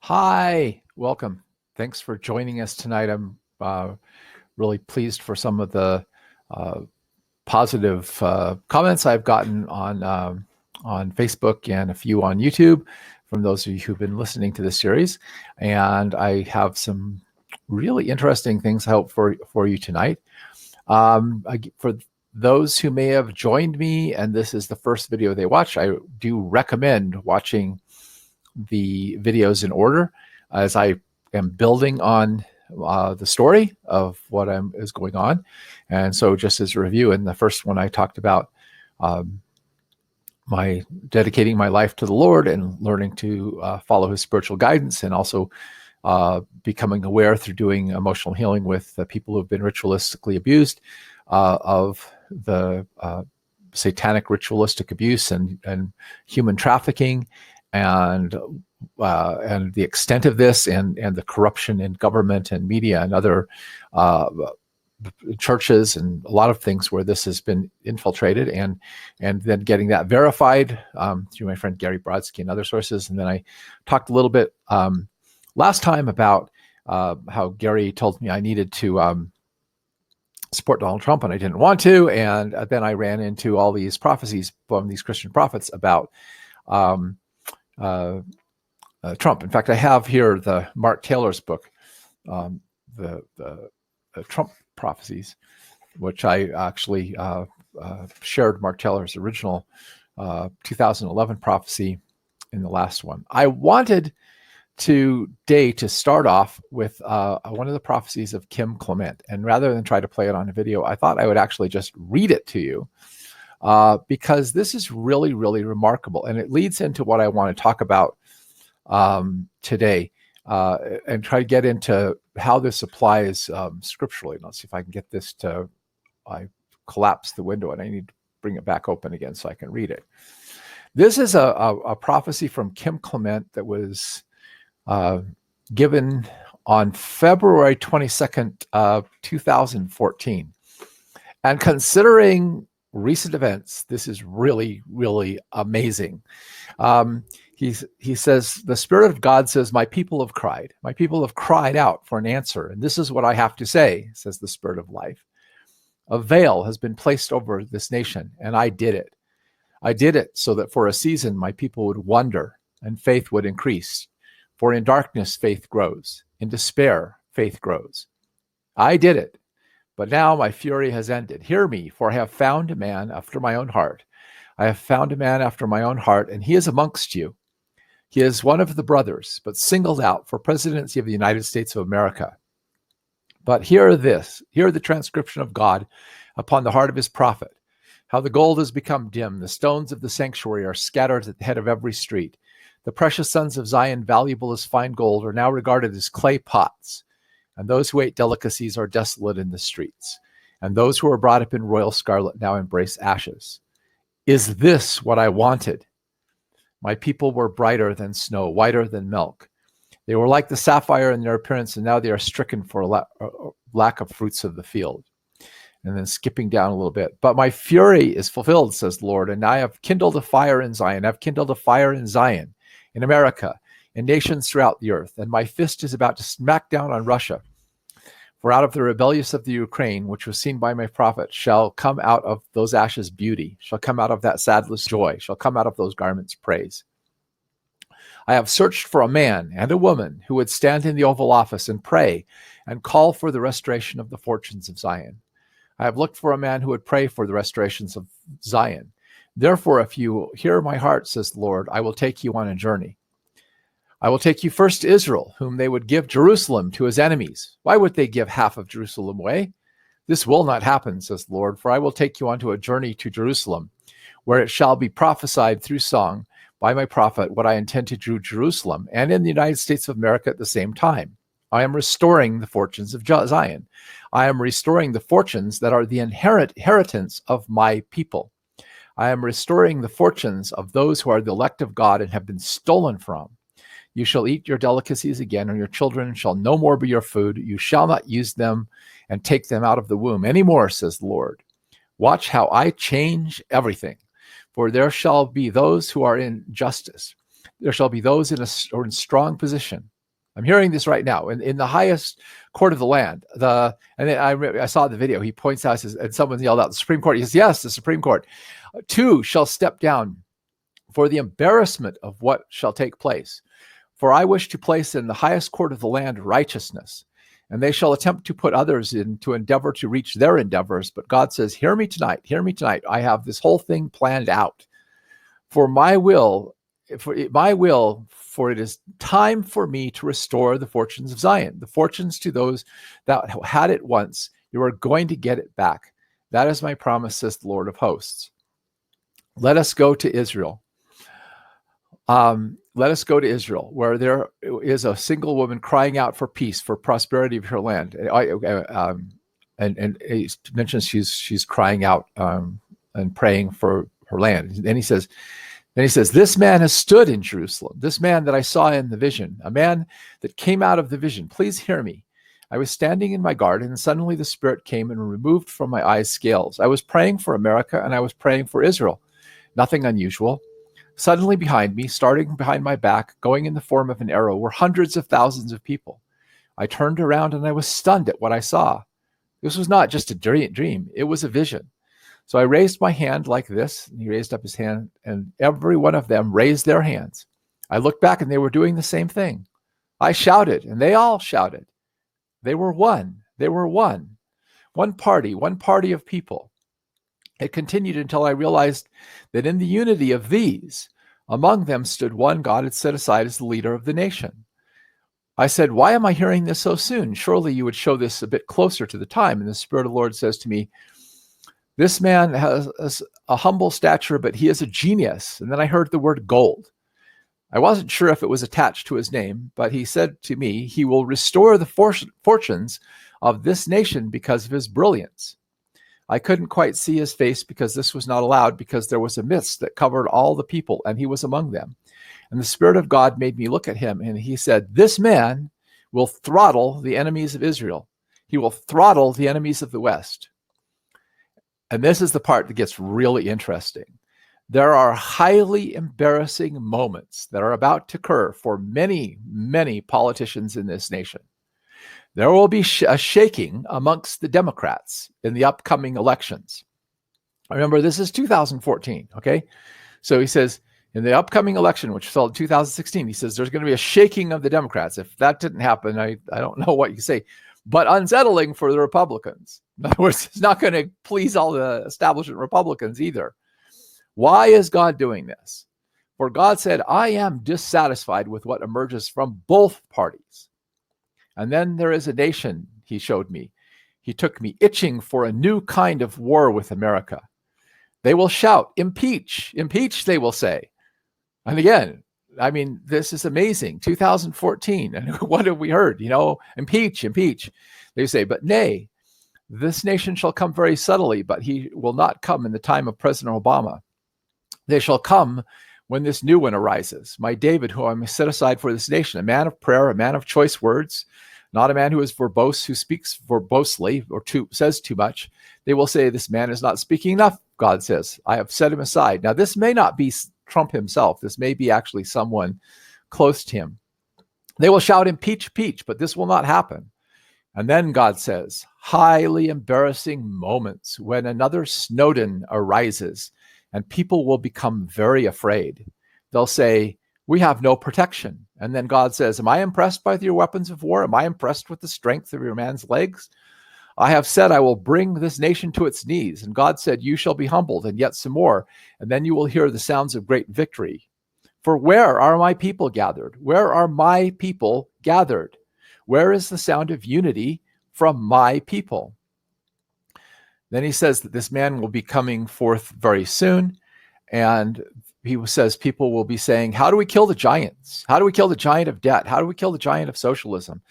Hi, welcome. Thanks for joining us tonight. I'm really pleased for some of the uh, positive comments I've gotten on Facebook and a few on YouTube from those of you who've been listening to this series. And I have some really interesting things I hope for you tonight. For those who may have joined me and this is the first video they watch, I do recommend watching the videos in order as I am building on the story of what is going on. And so just as a review, in the first one I talked about my dedicating my life to the Lord and learning to follow his spiritual guidance, and also becoming aware through doing emotional healing with people who have been ritualistically abused of the satanic ritualistic abuse and human trafficking, and the extent of this, and the corruption in government and media and other churches and a lot of things where this has been infiltrated, and then getting that verified through my friend Gary Brodsky and other sources. And then I talked a little bit last time about how Gary told me I needed to support Donald Trump and I didn't want to, and then I ran into all these prophecies from these Christian prophets about Trump. In fact, I have here the Mark Tayer's book, the Trump prophecies, which I actually shared Mark Tayer's original 2011 prophecy in the last one. I wanted today to start off with one of the prophecies of Kim Clement, and rather than try to play it on a video, I thought I would actually just read it to you. Because this is really, really remarkable, and it leads into what I want to talk about today, and try to get into how this applies scripturally. Let's see if I can get this to, I collapsed the window and I need to bring it back open again so I can read it. This is a prophecy from Kim Clement that was given on February 22nd, 2014. And considering recent events, this is really, really amazing. He says, the Spirit of God says, my people have cried. My people have cried out for an answer. And this is what I have to say, says the Spirit of life. A veil has been placed over this nation, and I did it. I did it so that for a season my people would wonder and faith would increase. For in darkness faith grows. In despair faith grows. I did it. But now my fury has ended. Hear me, for I have found a man after my own heart. I have found a man after my own heart, and he is amongst you. He is one of the brothers, but singled out for presidency of the United States of America. But hear the transcription of God upon the heart of his prophet. How the gold has become dim, the stones of the sanctuary are scattered at the head of every street. The precious sons of Zion, valuable as fine gold, are now regarded as clay pots. And those who ate delicacies are desolate in the streets. And those who are brought up in royal scarlet now embrace ashes. Is this what I wanted? My people were brighter than snow, whiter than milk. They were like the sapphire in their appearance, and now they are stricken for lack of fruits of the field. And then skipping down a little bit. But my fury is fulfilled, says the Lord, and I have kindled a fire in Zion. I've kindled a fire in Zion, in America, in nations throughout the earth, and my fist is about to smack down on Russia. For out of the rebellious of the Ukraine, which was seen by my prophet, shall come out of those ashes beauty, shall come out of that sadness joy, shall come out of those garments praise. I have searched for a man and a woman who would stand in the Oval Office and pray and call for the restoration of the fortunes of Zion. I have looked for a man who would pray for the restorations of Zion. Therefore, if you hear my heart, says the Lord, I will take you on a journey. I will take you first to Israel, whom they would give Jerusalem to his enemies. Why would they give half of Jerusalem away? This will not happen, says the Lord, for I will take you onto a journey to Jerusalem, where it shall be prophesied through song by my prophet what I intend to do Jerusalem and in the United States of America at the same time. I am restoring the fortunes of Zion. I am restoring the fortunes that are the inheritance of my people. I am restoring the fortunes of those who are the elect of God and have been stolen from. You shall eat your delicacies again, and your children shall no more be your food. You shall not use them and take them out of the womb any more, says the Lord. Watch how I change everything. For there shall be those who are in justice. There shall be those in strong position, I'm hearing this right now in the highest court of the land. And then I saw the video. He points out, and someone yelled out, the Supreme Court. He says, yes, the Supreme Court. Two shall step down for the embarrassment of what shall take place. For I wish to place in the highest court of the land righteousness, and they shall attempt to put others in to endeavor to reach their endeavors. But God says, hear me tonight, hear me tonight. I have this whole thing planned out. For it is time for me to restore the fortunes of Zion, the fortunes to those that had it once. You are going to get it back. That is my promise, says the Lord of hosts. Let us go to Israel. Let us go to Israel, where there is a single woman crying out for peace, for prosperity of her land. And he mentions she's crying out and praying for her land. Then he says, this man has stood in Jerusalem, this man that I saw in the vision, a man that came out of the vision. Please hear me. I was standing in my garden, and suddenly the Spirit came and removed from my eyes scales. I was praying for America, and I was praying for Israel. Nothing unusual. Suddenly behind me, starting behind my back, going in the form of an arrow, were hundreds of thousands of people. I turned around and I was stunned at what I saw. This was not just a dream, it was a vision. So I raised my hand like this, and he raised up his hand, and every one of them raised their hands. I looked back and they were doing the same thing. I shouted, and they all shouted. They were one. They were one. One party of people. It continued until I realized that in the unity of these, among them stood one God had set aside as the leader of the nation. I said, why am I hearing this so soon? Surely you would show this a bit closer to the time. And the Spirit of the Lord says to me, this man has a humble stature, but he is a genius. And then I heard the word gold. I wasn't sure if it was attached to his name, but he said to me, he will restore the fortunes of this nation because of his brilliance. I couldn't quite see his face because this was not allowed, because there was a mist that covered all the people, and he was among them. And the Spirit of God made me look at him, and he said, this man will throttle the enemies of Israel. He will throttle the enemies of the West. And this is the part that gets really interesting. There are highly embarrassing moments that are about to occur for many, many politicians in this nation. There will be a shaking amongst the Democrats in the upcoming elections. Remember, this is 2014, okay? So he says, in the upcoming election, which fell in 2016, he says there's going to be a shaking of the Democrats. If that didn't happen, I don't know what you say, but unsettling for the Republicans. In other words, it's not going to please all the establishment Republicans either. Why is God doing this? For God said, I am dissatisfied with what emerges from both parties. And then there is a nation, he showed me. He took me itching for a new kind of war with America. They will shout, impeach, impeach, they will say. And again, I mean, this is amazing. 2014. And what have we heard? Impeach, impeach. They say, but nay, this nation shall come very subtly, but he will not come in the time of President Obama. They shall come when this new one arises. My David, who I set aside for this nation, a man of prayer, a man of choice words, not a man who is verbose, who speaks verbosely or says too much. They will say, this man is not speaking enough, God says. I have set him aside. Now, this may not be Trump himself. This may be actually someone close to him. They will shout, impeach, impeach, but this will not happen. And then God says, highly embarrassing moments when another Snowden arises and people will become very afraid. They'll say, we have no protection. And then God says, am I impressed by your weapons of war? Am I impressed with the strength of your man's legs? I have said, I will bring this nation to its knees. And God said, you shall be humbled, and yet some more. And then you will hear the sounds of great victory. For where are my people gathered? Where are my people gathered? Where is the sound of unity from my people? Then he says that this man will be coming forth very soon. And he says people will be saying, how do we kill the giants? How do we kill the giant of debt? How do we kill the giant of socialism?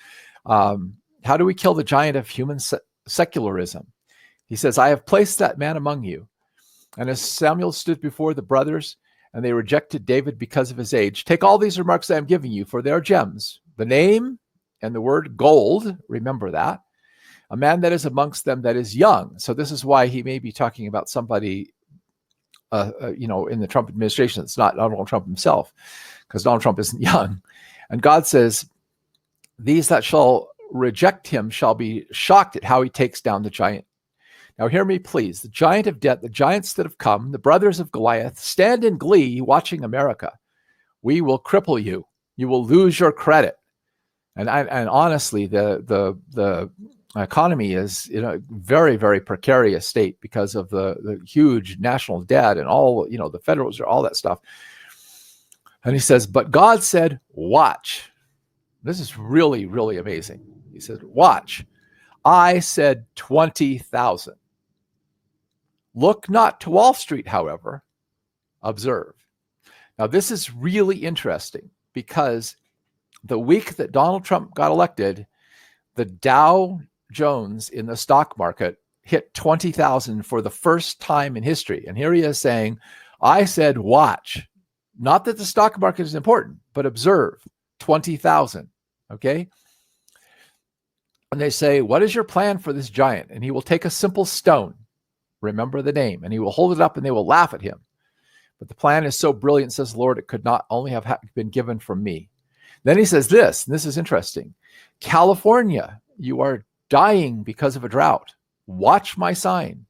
How do we kill the giant of human secularism? He says, I have placed that man among you. And as Samuel stood before the brothers, and they rejected David because of his age, take all these remarks I am giving you, for they are gems. The name and the word gold, remember that. A man that is amongst them that is young. So this is why he may be talking about somebody in the Trump administration. It's not Donald Trump himself, because Donald Trump isn't young. And God says, These that shall reject him shall be shocked at how he takes down the giant. Now hear me, please. The giant of debt, the giants that have come, the brothers of Goliath, stand in glee watching America. We will cripple you. You will lose your credit. And honestly, the economy is in a very, very precarious state because of the huge national debt and all, the federal reserve, all that stuff. And he says, but God said, watch. This is really, really amazing. He said, watch. I said 20,000. Look not to Wall Street, however, observe. Now, this is really interesting because the week that Donald Trump got elected, the Dow Jones in the stock market hit 20,000 for the first time in history. And here he is saying, I said, watch. Not that the stock market is important, but observe 20,000. Okay. And they say, what is your plan for this giant? And he will take a simple stone. Remember the name. And he will hold it up and they will laugh at him. But the plan is so brilliant, says the Lord, it could not only have been given from me. Then he says this, and this is interesting. California, you are dying because of a drought. Watch my sign.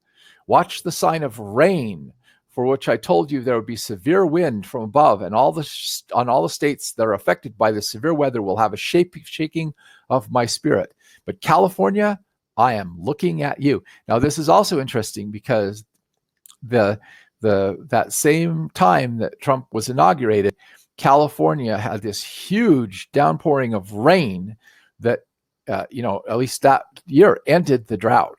Watch the sign of rain, for which I told you there would be severe wind from above, and on all the states that are affected by the severe weather will have a shaking of my spirit. But California, I am looking at you. Now, this is also interesting because that same time that Trump was inaugurated, California had this huge downpouring of rain that, at least that year ended the drought.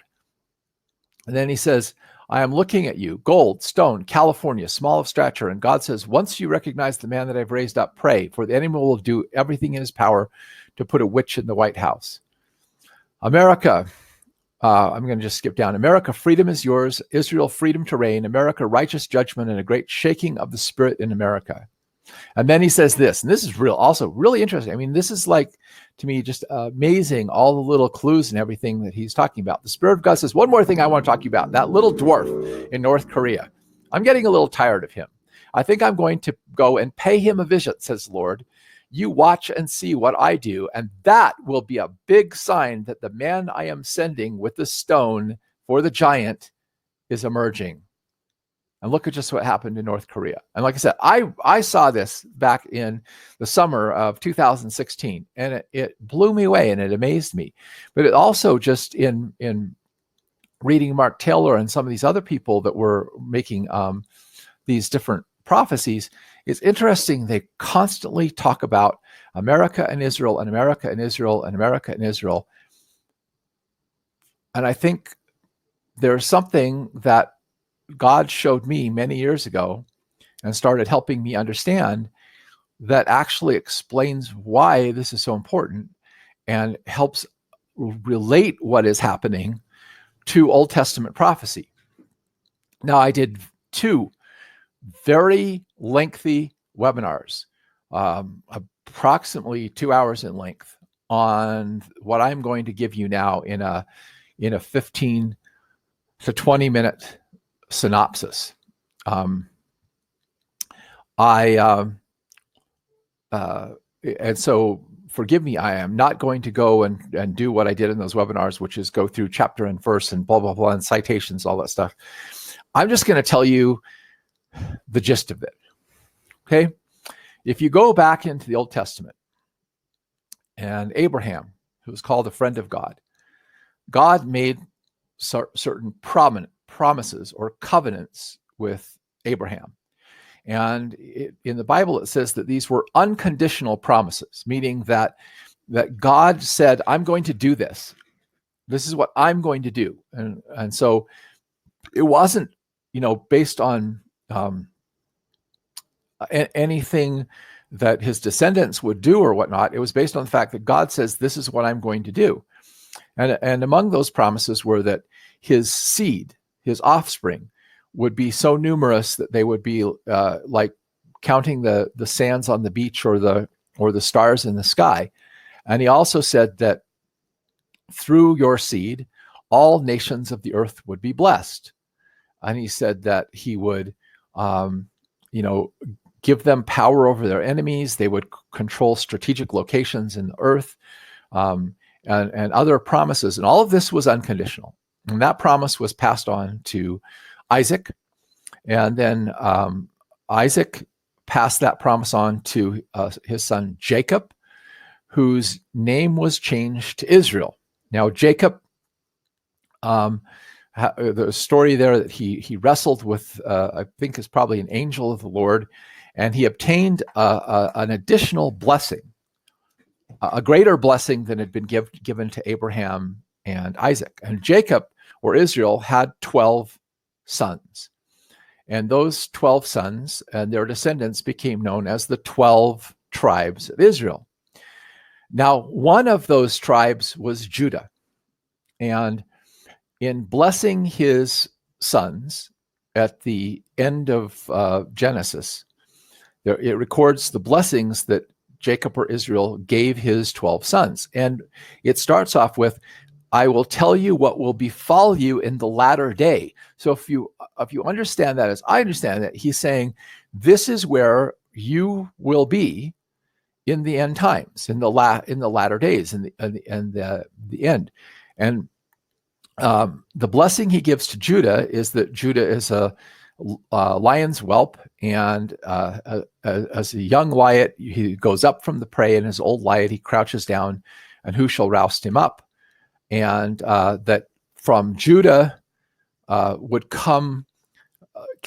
And then he says, I am looking at you, gold, stone, California, small of stature. And God says, once you recognize the man that I've raised up, pray, for the enemy will do everything in his power to put a witch in the White House. America, I'm going to just skip down. America, freedom is yours. Israel, freedom to reign. America, righteous judgment and a great shaking of the spirit in America. And then he says this, and this is also really interesting. I mean, this is like, to me, just amazing, all the little clues and everything that he's talking about. The Spirit of God says, one more thing I want to talk to you about, that little dwarf in North Korea. I'm getting a little tired of him. I think I'm going to go and pay him a visit, says the Lord. You watch and see what I do, and that will be a big sign that the man I am sending with the stone for the giant is emerging. And look at just what happened in North Korea. And like I said, I saw this back in the summer of 2016, and it blew me away and it amazed me. But it also just in reading Mark Tayer and some of these other people that were making these different prophecies, it's interesting. They constantly talk about America and Israel and America and Israel and America and Israel. And I think there's something that God showed me many years ago and started helping me understand that actually explains why this is so important and helps relate what is happening to Old Testament prophecy. Now, I did 2 very lengthy webinars, approximately 2 hours in length, on what I'm going to give you now in a 15 to 20 minute synopsis. And so forgive me, I am not going to go and do what I did in those webinars, which is go through chapter and verse and blah, blah, blah, and citations, all that stuff. I'm just going to tell you the gist of it. Okay. If you go back into the Old Testament, and Abraham, who was called a friend of God, God made certain promises or covenants with Abraham. And in the Bible, it says that these were unconditional promises, meaning that God said, I'm going to do this. This is what I'm going to do. And so it wasn't, based on anything that his descendants would do or whatnot. It was based on the fact that God says, this is what I'm going to do. And among those promises were that his seed, his offspring, would be so numerous that they would be like counting the sands on the beach or the stars in the sky. And he also said that through your seed, all nations of the earth would be blessed. And he said that he would, give them power over their enemies. They would control strategic locations in the earth. and other promises. And all of this was unconditional. And that promise was passed on to Isaac. And then Isaac passed that promise on to his son Jacob, whose name was changed to Israel. Now, Jacob, the story there that he wrestled with, I think is probably an angel of the Lord, and he obtained an additional blessing, a greater blessing than had been given to Abraham and Isaac. And Jacob, or Israel, had 12 sons. And those 12 sons and their descendants became known as the 12 tribes of Israel. Now, one of those tribes was Judah. And in blessing his sons at the end of Genesis, it records the blessings that Jacob or Israel gave his 12 sons. And it starts off with, I will tell you what will befall you in the latter day. So if you understand that as I understand that, he's saying, this is where you will be in the end times, in the latter days, in the end. And the blessing he gives to Judah is that Judah is a lion's whelp, and as a young lion, he goes up from the prey, and as old lion, he crouches down, and who shall roust him up? And that from Judah would come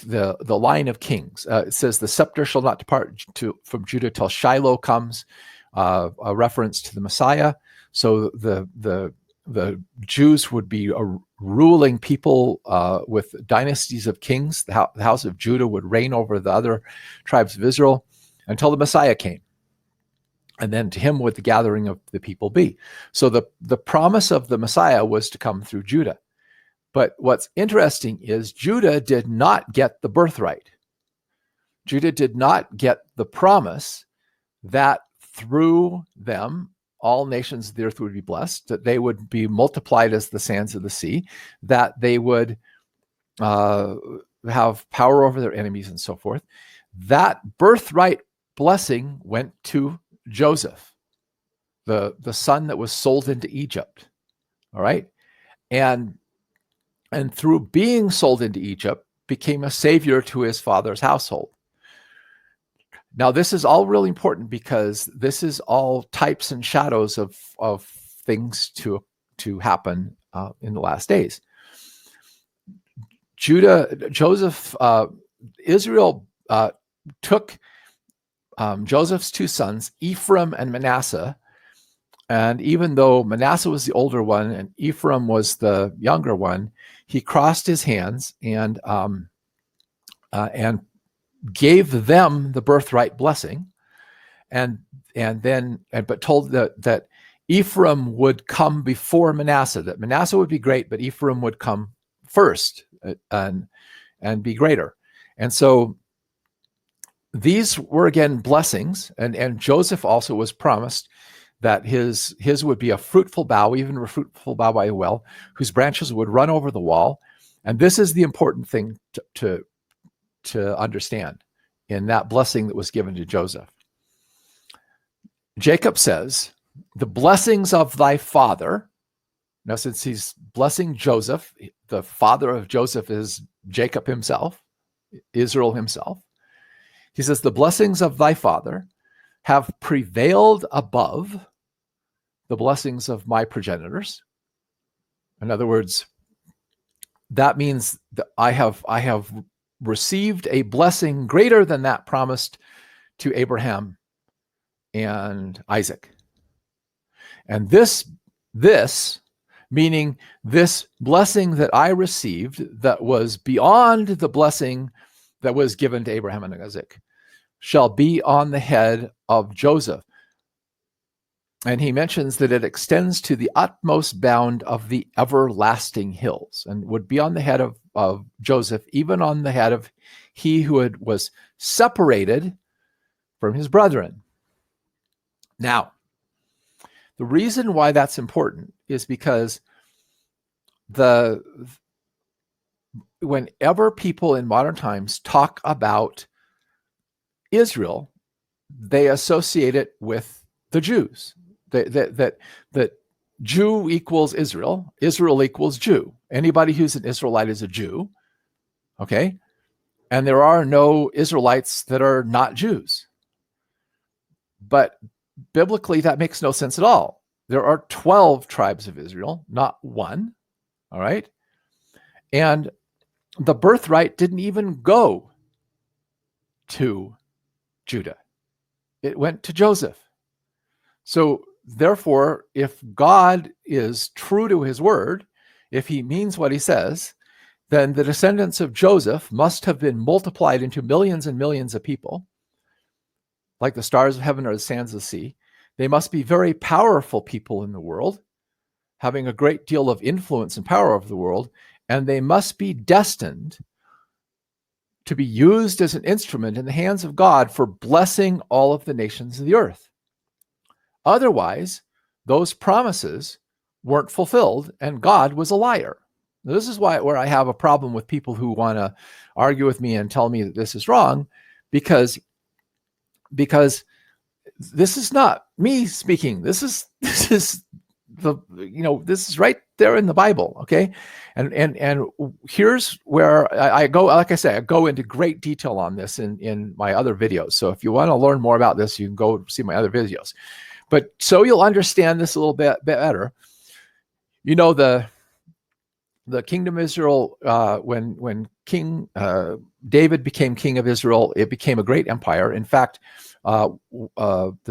the line of kings. It says the scepter shall not depart from Judah till Shiloh comes, a reference to the Messiah. So the Jews would be a ruling people with dynasties of kings. The house of Judah would reign over the other tribes of Israel until the Messiah came. And then to him would the gathering of the people be. So the promise of the Messiah was to come through Judah. But what's interesting is Judah did not get the birthright. Judah did not get the promise that through them all nations of the earth would be blessed, that they would be multiplied as the sands of the sea, that they would have power over their enemies and so forth. That birthright blessing went to Joseph, the son that was sold into Egypt. All right. And through being sold into Egypt, became a savior to his father's household. Now, this is all really important because this is all types and shadows of things to happen in the last days. Israel took Joseph's two sons, Ephraim and Manasseh, and even though Manasseh was the older one and Ephraim was the younger one, he crossed his hands and gave them the birthright blessing, but told that Ephraim would come before Manasseh. That Manasseh would be great, but Ephraim would come first and be greater. And so these were again blessings, and Joseph also was promised that his would be a fruitful bough, even a fruitful bough by a well, whose branches would run over the wall. And this is the important thing to understand in that blessing that was given to Joseph. Jacob says, the blessings of thy father. Now, since he's blessing Joseph, the father of Joseph is Jacob himself, Israel himself. He says, the blessings of thy father have prevailed above the blessings of my progenitors. In other words, that means that I have received a blessing greater than that promised to Abraham and Isaac. And this meaning this blessing that I received that was beyond the blessing that was given to Abraham and Isaac shall be on the head of Joseph. And he mentions that it extends to the utmost bound of the everlasting hills and would be on the head of Joseph, even on the head of he who was separated from his brethren. Now, the reason why that's important is because whenever people in modern times talk about Israel, they associate it with the Jews. that Jew equals Israel, Israel equals Jew. Anybody who's an Israelite is a Jew, okay? And there are no Israelites that are not Jews. But biblically, that makes no sense at all. There are 12 tribes of Israel, not one, all right? And the birthright didn't even go to Judah. It went to Joseph. So therefore, if God is true to his word, if he means what he says, then the descendants of Joseph must have been multiplied into millions and millions of people, like the stars of heaven or the sands of the sea. They must be very powerful people in the world, having a great deal of influence and power over the world, and they must be destined to be used as an instrument in the hands of God for blessing all of the nations of the earth. Otherwise, those promises weren't fulfilled, and God was a liar. Now, this is where I have a problem with people who want to argue with me and tell me that this is wrong, because this is not me speaking. This is this is right there in the Bible, okay? And here's where I go. Like I say, I go into great detail on this in my other videos. So if you want to learn more about this, you can go see my other videos. But so you'll understand this a little bit better. You know, the kingdom of Israel, when King David became king of Israel, it became a great empire. In fact,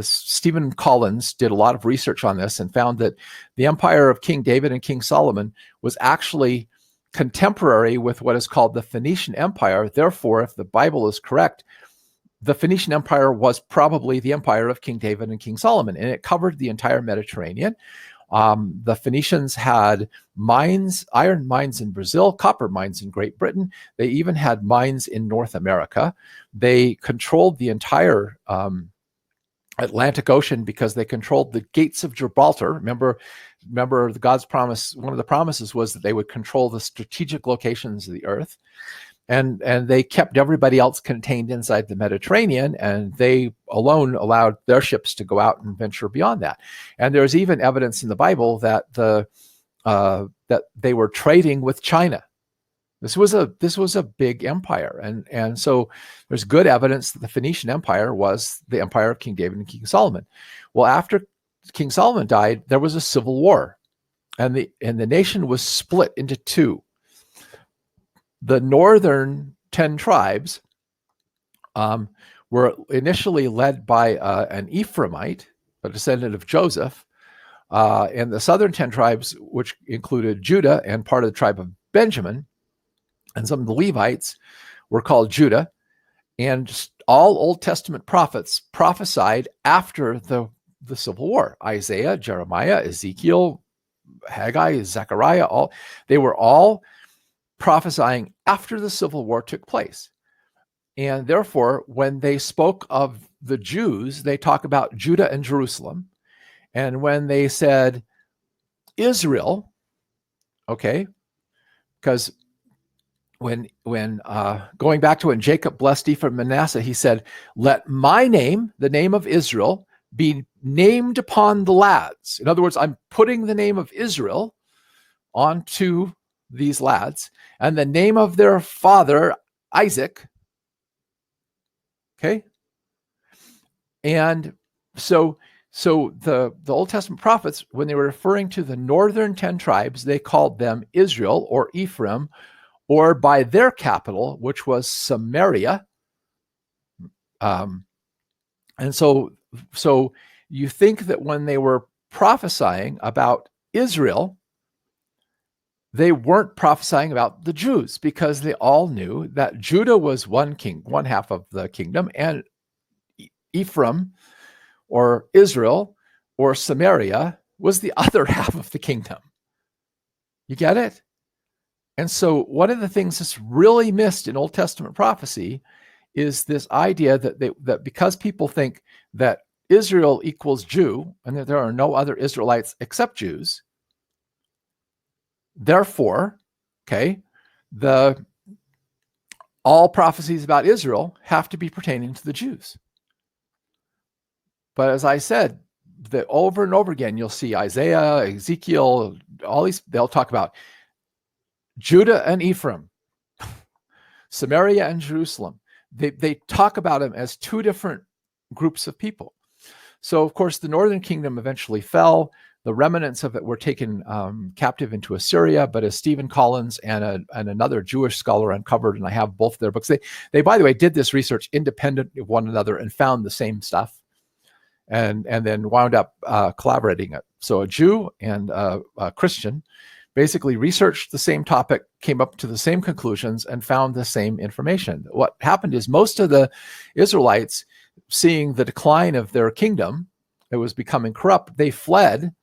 Stephen Collins did a lot of research on this and found that the empire of King David and King Solomon was actually contemporary with what is called the Phoenician Empire. Therefore, if the Bible is correct, the Phoenician Empire was probably the empire of King David and King Solomon, and it covered the entire Mediterranean. The Phoenicians had mines, iron mines in Brazil, copper mines in Great Britain. They even had mines in North America. They controlled the entire Atlantic Ocean because they controlled the gates of Gibraltar. Remember God's promise, one of the promises was that they would control the strategic locations of the earth. And they kept everybody else contained inside the Mediterranean, and they alone allowed their ships to go out and venture beyond that. And there's even evidence in the Bible that that they were trading with China. This was a big empire, and so there's good evidence that the Phoenician Empire was the empire of King David and King Solomon. Well, after King Solomon died, there was a civil war, and the nation was split into two. The northern 10 tribes were initially led by an Ephraimite, a descendant of Joseph, and the southern 10 tribes, which included Judah and part of the tribe of Benjamin, and some of the Levites, were called Judah. And all Old Testament prophets prophesied after the Civil War. Isaiah, Jeremiah, Ezekiel, Haggai, Zechariah, they were all prophesying after the Civil War took place. And therefore, when they spoke of the Jews, they talk about Judah and Jerusalem. And when they said Israel, okay, because when going back to when Jacob blessed Ephraim and Manasseh, he said, "Let my name, the name of Israel, be named upon the lads." In other words, I'm putting the name of Israel onto these lads, and the name of their father, Isaac. Okay. And so the Old Testament prophets, when they were referring to the northern 10 tribes, they called them Israel or Ephraim, or by their capital, which was Samaria. And so you think that when they were prophesying about Israel, they weren't prophesying about the Jews, because they all knew that Judah was one half of the kingdom, and Ephraim or Israel or Samaria was the other half of the kingdom. You get it? And so one of the things that's really missed in Old Testament prophecy is this idea that because people think that Israel equals Jew and that there are no other Israelites except Jews, therefore, okay, all prophecies about Israel have to be pertaining to the Jews. But as I said, over and over again, you'll see Isaiah, Ezekiel, all these, they'll talk about Judah and Ephraim, Samaria and Jerusalem. They talk about them as two different groups of people. So, of course, the northern kingdom eventually fell. The remnants of it were taken captive into Assyria, but as Stephen Collins and another Jewish scholar uncovered, and I have both their books, they by the way, did this research independent of one another and found the same stuff, and then wound up collaborating it. So a Jew and a Christian basically researched the same topic, came up to the same conclusions, and found the same information. What happened is most of the Israelites, seeing the decline of their kingdom, it was becoming corrupt, they fled.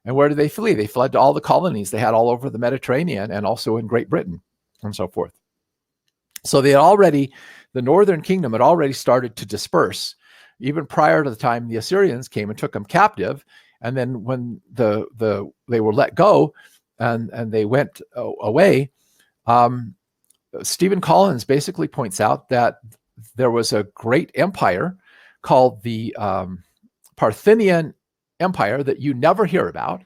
And where did they flee? They fled to all the colonies they had all over the Mediterranean and also in Great Britain and so forth. So the northern kingdom had already started to disperse, even prior to the time the Assyrians came and took them captive. And then when they were let go and they went away, Stephen Collins basically points out that there was a great empire called the Parthian Empire that you never hear about,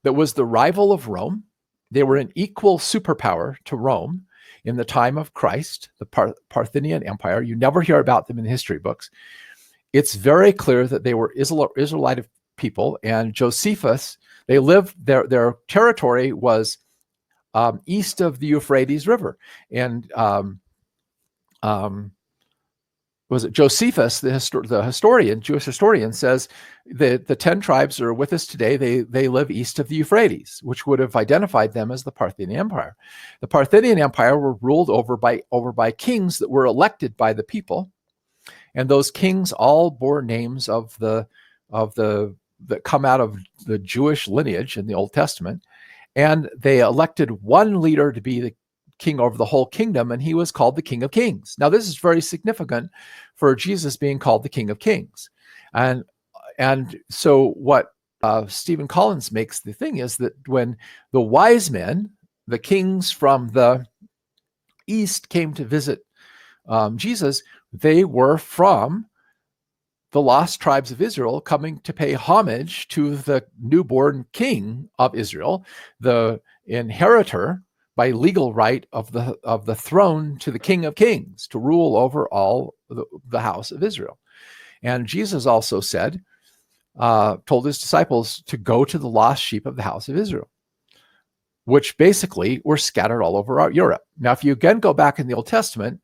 that was the rival of Rome. They were an equal superpower to Rome in the time of Christ, the Parthian Empire. You never hear about them in history books. It's very clear that they were Israelite people, and Josephus, they lived, their territory was east of the Euphrates River. And was it Josephus, the historian, Jewish historian, says that the 10 tribes are with us today. They live east of the Euphrates, which would have identified them as the Parthian Empire. The Parthian Empire were ruled over by kings that were elected by the people, and those kings all bore names of the that come out of the Jewish lineage in the Old Testament, and they elected one leader to be the king over the whole kingdom, and he was called the King of Kings. Now, this is very significant for Jesus being called the King of Kings. And so what Stephen Collins makes the thing is that when the wise men, the kings from the east, came to visit Jesus, they were from the lost tribes of Israel, coming to pay homage to the newborn king of Israel, the inheritor by legal right of the throne to the King of Kings, to rule over all the house of Israel. And Jesus also said, told his disciples to go to the lost sheep of the house of Israel, which basically were scattered all over Europe. Now, if you again go back in the Old Testament,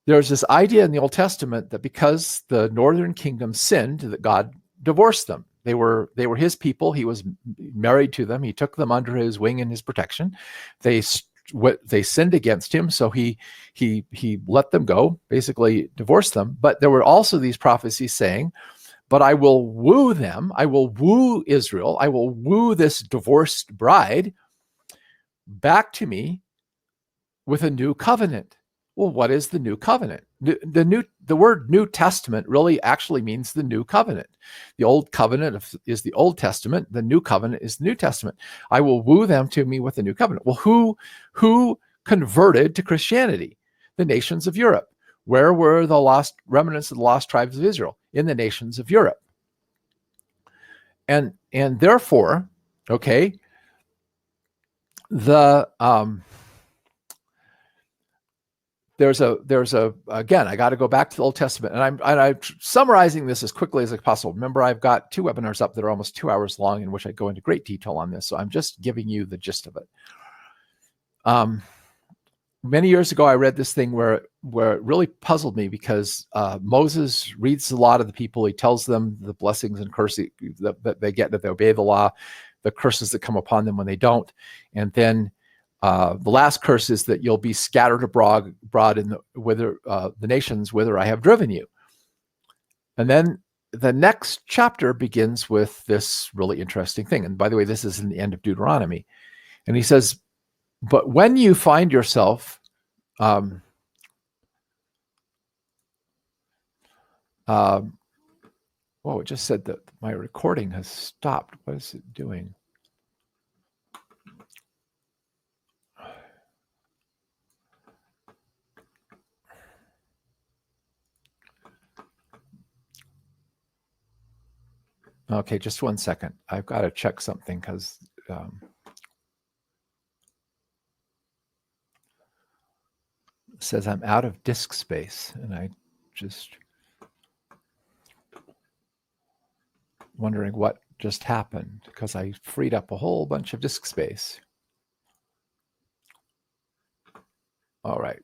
there's this idea in the Old Testament that because the northern kingdom sinned, that God divorced them. They were his people. He was married to them. He took them under his wing and his protection. They sinned against him, so he let them go, basically divorced them. But there were also these prophecies saying, but I will woo them. I will woo Israel. I will woo this divorced bride back to me with a new covenant. Well, what is the new covenant? The word New Testament really actually means the new covenant. The old covenant is the Old Testament. The new covenant is the New Testament. I will woo them to me with the new covenant. Well, who converted to Christianity? The nations of Europe. Where were the lost remnants of the lost tribes of Israel? In the nations of Europe. And therefore, okay, there's a again, I got to go back to the Old Testament, and I'm summarizing this as quickly as possible. Remember, I've got 2 webinars up that are almost 2 hours long, in which I go into great detail on this. So I'm just giving you the gist of it. Many years ago, I read this thing where it really puzzled me, because Moses reads a lot of the people. He tells them the blessings and curses that they get if they obey the law, the curses that come upon them when they don't, and then the last curse is that you'll be scattered abroad in the nations whither I have driven you. And then the next chapter begins with this really interesting thing. And by the way, this is in the end of Deuteronomy. And he says, but when you find yourself it just said that my recording has stopped. What is it doing? Okay, just 1 second. I've got to check something because it says I'm out of disk space, and I just wondering what just happened because I freed up a whole bunch of disk space. All right.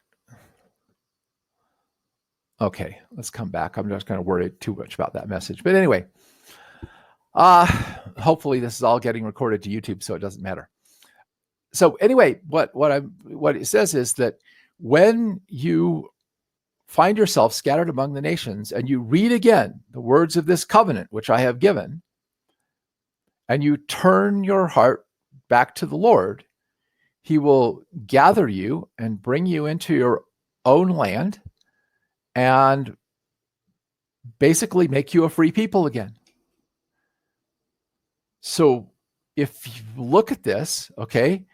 Okay, let's come back. I'm not going to worry too much about that message. But anyway, hopefully this is all getting recorded to YouTube, so it doesn't matter. So anyway, what it says is that when you find yourself scattered among the nations and you read again the words of this covenant, which I have given, and you turn your heart back to the Lord, he will gather you and bring you into your own land and basically make you a free people again. So if you look at this, okay,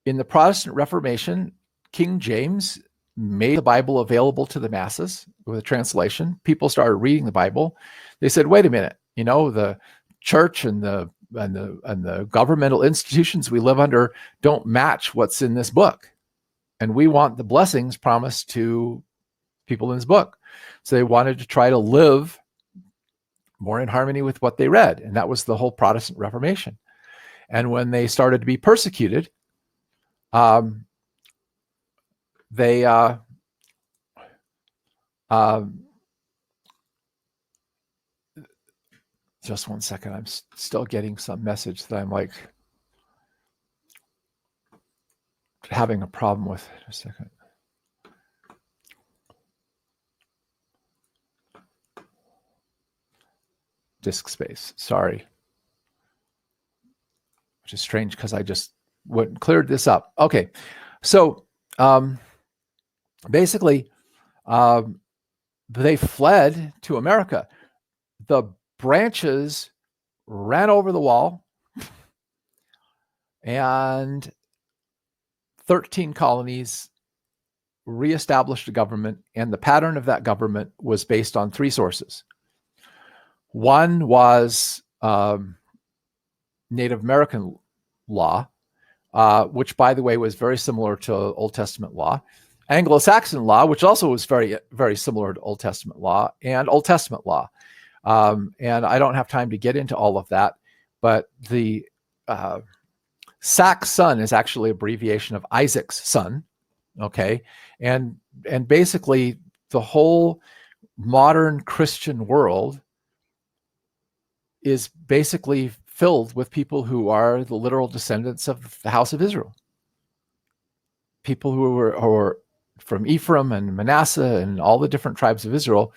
in the Protestant Reformation, King James made the Bible available to the masses with a translation. People started reading the Bible. They said, wait a minute, the church and the governmental institutions we live under don't match what's in this book. And we want the blessings promised to people in this book. So they wanted to try to live more in harmony with what they read. And that was the whole Protestant Reformation. And when they started to be persecuted, they just 1 second. I'm still getting some message that I'm like having a problem with. Just a second. Disk space. Sorry. Which is strange because I just cleared this up. Okay. So basically, they fled to America. The branches ran over the wall, and 13 colonies reestablished a government, and the pattern of that government was based on 3 sources. One was Native American law, which, by the way, was very similar to Old Testament law. Anglo-Saxon law, which also was very, very similar to Old Testament law, and Old Testament law. And I don't have time to get into all of that, but the Sac-son is actually an abbreviation of Isaac's son, okay? And basically the whole modern Christian world is basically filled with people who are the literal descendants of the house of Israel. People who are from Ephraim and Manasseh and all the different tribes of Israel,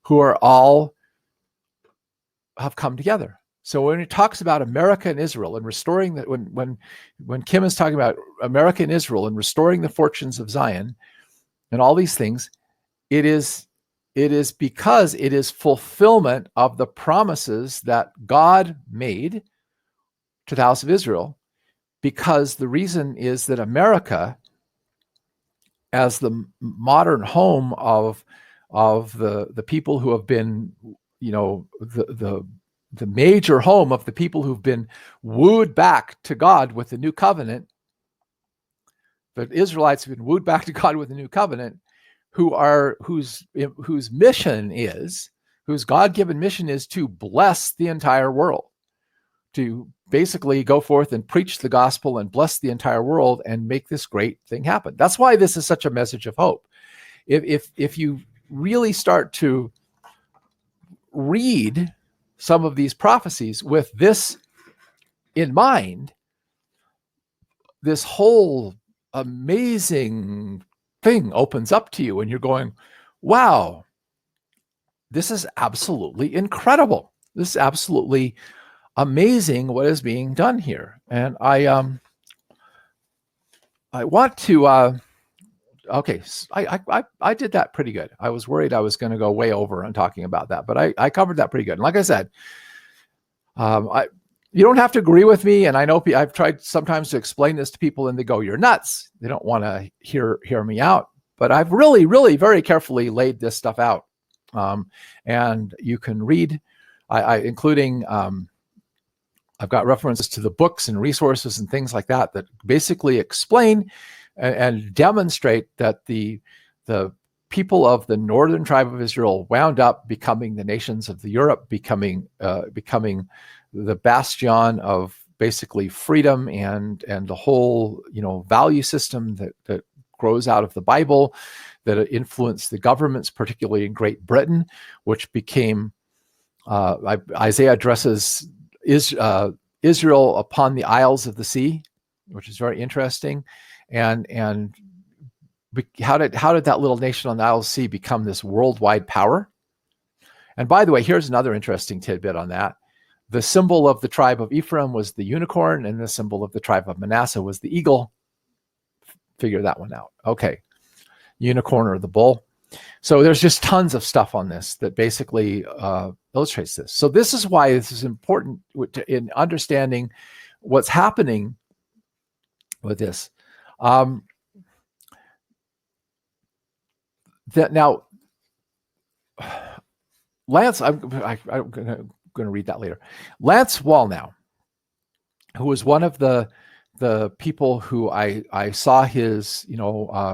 who are all have come together. So when it talks about America and Israel and restoring that, when Kim is talking about America and Israel and restoring the fortunes of Zion and all these things, it is because it is fulfillment of the promises that God made to the house of Israel, because the reason is that America, as the modern home of the people who have been, the major home of the people who've been wooed back to God with the new covenant, the Israelites have been wooed back to God with the new covenant, whose mission is, whose God-given mission is to bless the entire world, to basically go forth and preach the gospel and bless the entire world and make this great thing happen. That's why this is such a message of hope. If you really start to read some of these prophecies with this in mind, this whole amazing thing opens up to you and you're going, wow, this is absolutely incredible. This is absolutely amazing what is being done here. And I want to okay, I did that pretty good. I was worried I was going to go way over on talking about that, but I covered that pretty good. And like I said, you don't have to agree with me. And I know I've tried sometimes to explain this to people and they go, you're nuts. They don't want to hear me out. But I've really, really very carefully laid this stuff out. And you can read including I've got references to the books and resources and things like that basically explain and demonstrate that the people of the northern tribe of Israel wound up becoming the nations of the Europe, becoming the bastion of basically freedom and the whole value system that grows out of the Bible, that influenced the governments, particularly in Great Britain, which became Isaiah addresses Israel upon the Isles of the Sea, which is very interesting, and how did that little nation on the Isles of the Sea become this worldwide power? And by the way, here's another interesting tidbit on that. The symbol of the tribe of Ephraim was the unicorn, and the symbol of the tribe of Manasseh was the eagle. Figure that one out. Okay. Unicorn or the bull. So there's just tons of stuff on this that basically illustrates this. So this is why this is important in understanding what's happening with this. Now, Lance, I'm going to read that later. Lance Wallnow, who was one of the people who I saw his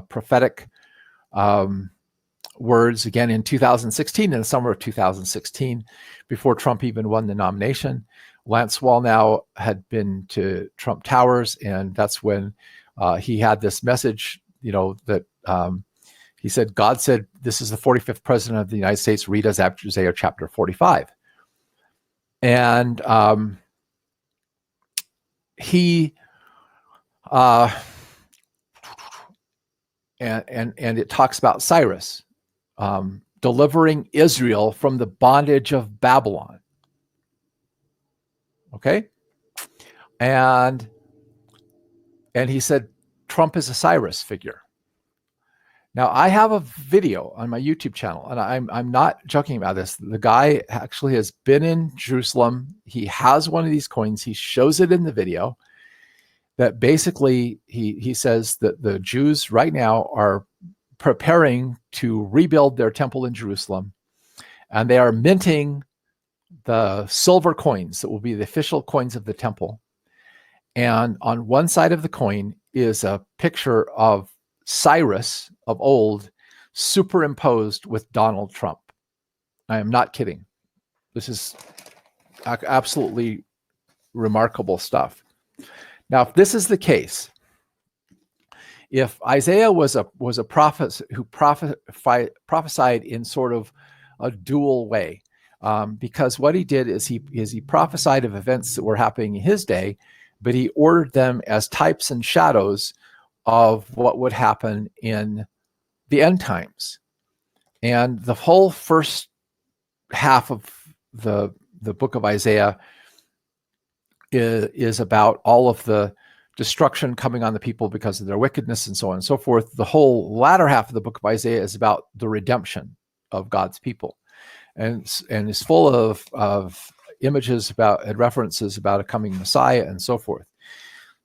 prophetic words again in 2016, in the summer of 2016, before Trump even won the nomination. Lance Wallnow had been to Trump Towers, and that's when he had this message, that he said, God said, this is the 45th president of the United States, read Isaiah chapter 45. And he and it talks about Cyrus delivering Israel from the bondage of Babylon. Okay? And he said Trump is a Cyrus figure. Now, I have a video on my YouTube channel, and I'm not joking about this. The guy actually has been in Jerusalem. He has one of these coins. He shows it in the video that basically he says that the Jews right now are preparing to rebuild their temple in Jerusalem, and they are minting the silver coins that will be the official coins of the temple. And on one side of the coin is a picture of Cyrus of old superimposed with Donald Trump. I am not kidding. This is absolutely remarkable stuff. Now, if this is the case, if Isaiah was a prophet who prophesied in sort of a dual way, because what he did is he prophesied of events that were happening in his day, but he ordered them as types and shadows of what would happen in the end times. And the whole first half of the book of Isaiah is about all of the destruction coming on the people because of their wickedness and so on and so forth. The whole latter half of the book of Isaiah is about the redemption of God's people, and is full of images about and references about a coming Messiah and so forth.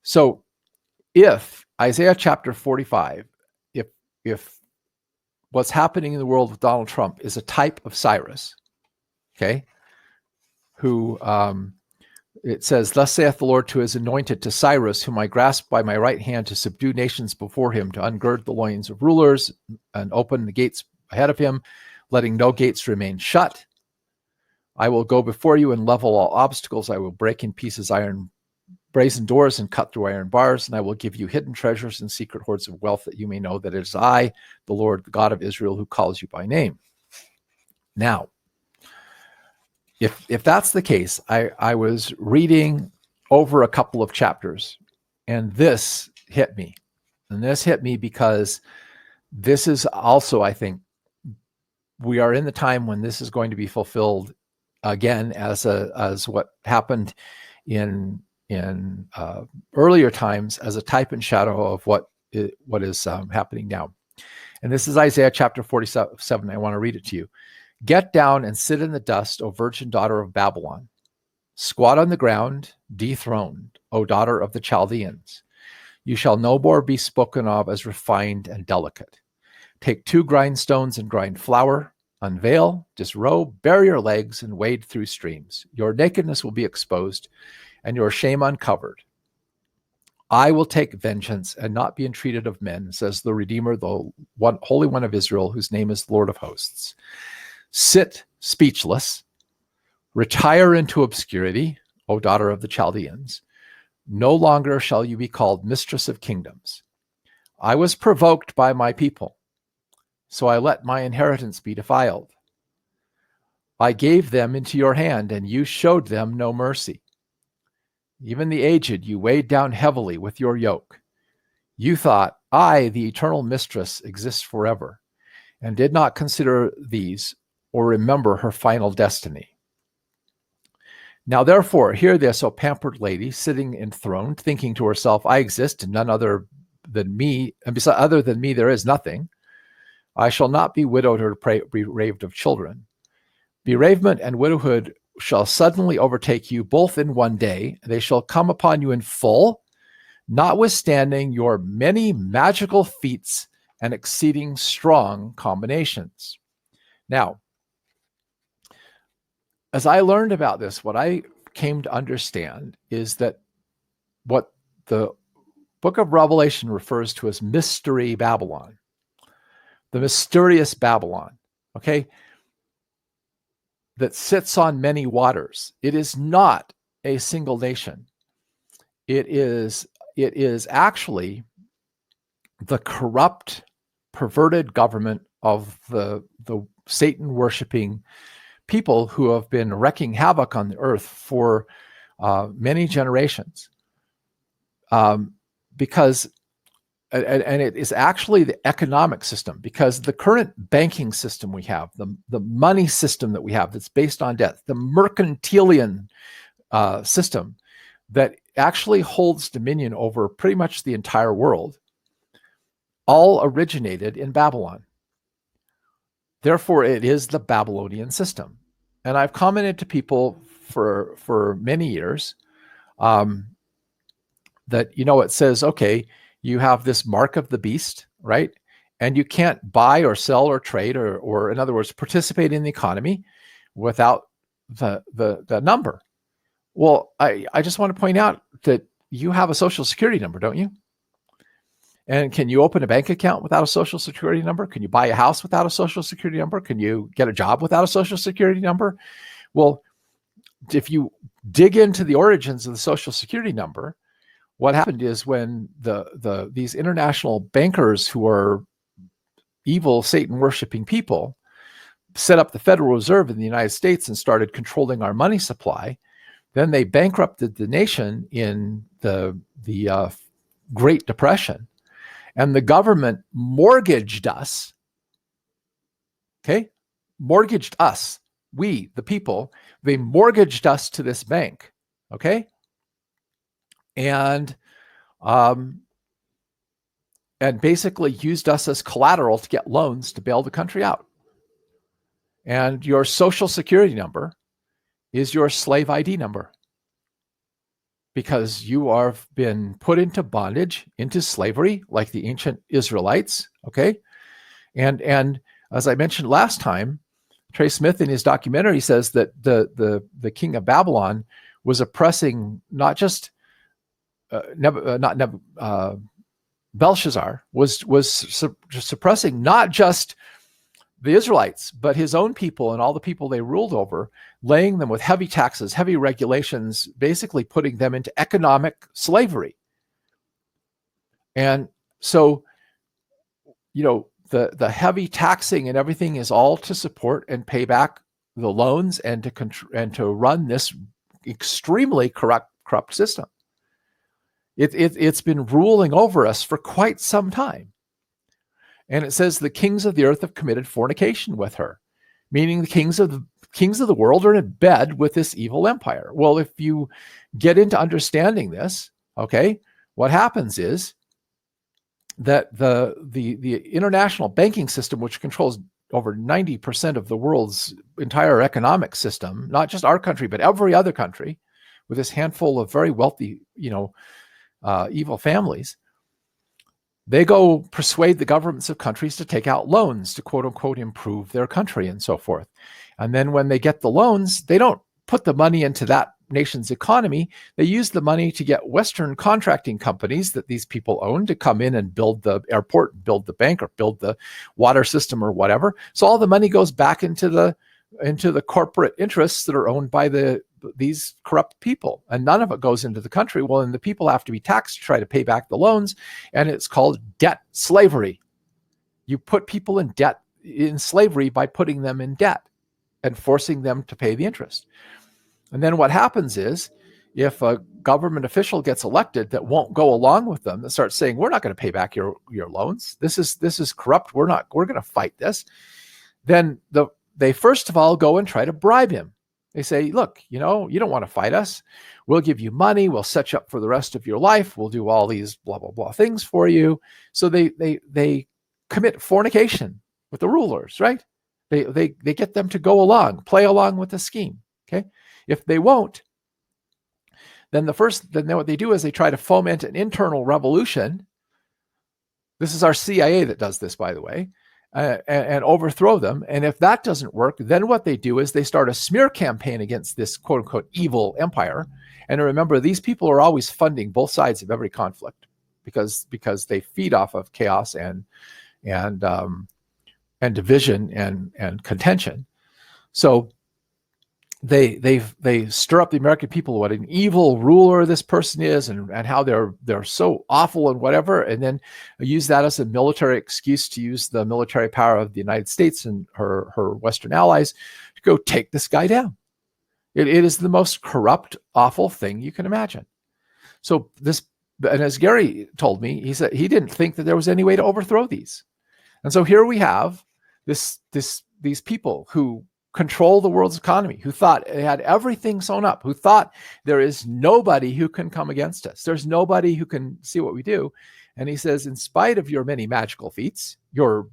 So if Isaiah chapter 45, if what's happening in the world with Donald Trump is a type of Cyrus, okay, who it says, thus saith the Lord to his anointed, to Cyrus, whom I grasp by my right hand to subdue nations before him, to ungird the loins of rulers and open the gates ahead of him, letting no gates remain shut. I will go before you and level all obstacles. I will break in pieces iron brazen doors and cut through iron bars, and I will give you hidden treasures and secret hoards of wealth, that you may know that it is I, the Lord, the God of Israel, who calls you by name. Now, if that's the case, I was reading over a couple of chapters, and this hit me. And this hit me because this is also, I think, we are in the time when this is going to be fulfilled again as what happened in earlier times, as a type and shadow of what is happening now. And this is Isaiah chapter 47. I want to read it to you. Get down and sit in the dust, O virgin daughter of Babylon. Squat on the ground, dethroned, O daughter of the Chaldeans. You shall no more be spoken of as refined and delicate. Take 2 grindstones and grind flour. Unveil, disrobe, bare your legs, and wade through streams. Your nakedness will be exposed, and your shame uncovered. I will take vengeance and not be entreated of men, says the Redeemer, the Holy One of Israel, whose name is Lord of Hosts. Sit speechless, retire into obscurity, O daughter of the Chaldeans. No longer shall you be called mistress of kingdoms. I was provoked by my people, so I let my inheritance be defiled. I gave them into your hand, and you showed them no mercy. Even the aged you weighed down heavily with your yoke. You thought, I, the eternal mistress, exist forever, and did not consider these or remember her final destiny. Now therefore, hear this, O pampered lady, sitting enthroned, thinking to herself, I exist, and none other than me, and beside other than me there is nothing. I shall not be widowed or bereaved of children. Bereavement and widowhood shall suddenly overtake you both in one day. They shall come upon you in full, notwithstanding your many magical feats and exceeding strong combinations. Now, as I learned about this, what I came to understand is that what the book of Revelation refers to as mystery Babylon, the mysterious Babylon, okay, that sits on many waters. It is not a single nation. It is actually the corrupt, perverted government of the Satan-worshiping people who have been wreaking havoc on the earth for many generations. Because it is actually the economic system, because the current banking system we have, the money system that we have that's based on debt, the mercantilian system that actually holds dominion over pretty much the entire world, all originated in Babylon. Therefore, it is the Babylonian system. And I've commented to people for many years that, it says, okay, you have this mark of the beast, right? And you can't buy or sell or trade or in other words, participate in the economy without the number. Well, I just want to point out that you have a social security number, don't you? And can you open a bank account without a social security number? Can you buy a house without a social security number? Can you get a job without a social security number? Well, if you dig into the origins of the social security number, what happened is when these international bankers who are evil Satan-worshiping people set up the Federal Reserve in the United States and started controlling our money supply, then they bankrupted the nation in the Great Depression. And the government mortgaged us, okay? Mortgaged us, we, the people, they mortgaged us to this bank, okay? And basically used us as collateral to get loans to bail the country out. And your social security number is your slave ID number, because you have been put into bondage, into slavery, like the ancient Israelites, okay? And as I mentioned last time, Trey Smith in his documentary says that the king of Babylon was oppressing not just Belshazzar was suppressing not just the Israelites, but his own people and all the people they ruled over, laying them with heavy taxes, heavy regulations, basically putting them into economic slavery. And so, the heavy taxing and everything is all to support and pay back the loans and to run this extremely corrupt system. It's been ruling over us for quite some time. And it says the kings of the earth have committed fornication with her, meaning the kings of the world are in bed with this evil empire. Well, if you get into understanding this, okay, what happens is that the international banking system, which controls over 90% of the world's entire economic system, not just our country, but every other country, with this handful of very wealthy, evil families, They go persuade the governments of countries to take out loans to quote unquote improve their country and so forth. And then when they get the loans, they don't put the money into that nation's economy. They use the money to get Western contracting companies that these people own to come in and build the airport, build the bank, or build the water system or whatever. So all the money goes back into the corporate interests that are owned by these corrupt people, and none of it goes into the country. Well, and the people have to be taxed to try to pay back the loans, and it's called debt slavery. You put people in debt, in slavery, by putting them in debt and forcing them to pay the interest. And then what happens is, if a government official gets elected that won't go along with them, that starts saying, we're not going to pay back your loans, this is corrupt, we're going to fight this, then they first of all go and try to bribe him. They say, look, you don't want to fight us. We'll give you money. We'll set you up for the rest of your life. We'll do all these blah, blah, blah things for you. So they commit fornication with the rulers, right? They get them to go along, play along with the scheme. Okay. If they won't, then what they do is they try to foment an internal revolution. This is our CIA that does this, by the way. And overthrow them. And if that doesn't work, then what they do is they start a smear campaign against this quote unquote evil empire. And remember, these people are always funding both sides of every conflict because they feed off of chaos and division and contention. So they stir up the American people, what an evil ruler this person is, and how they're so awful and whatever, and then use that as a military excuse to use the military power of the United States and her Western allies to go take this guy down. It is the most corrupt, awful thing you can imagine. So and as Gary told me, he said he didn't think that there was any way to overthrow these. And so here we have these people who control the world's economy, who thought it had everything sewn up, who thought there is nobody who can come against us. There's nobody who can see what we do. And he says, in spite of your many magical feats, your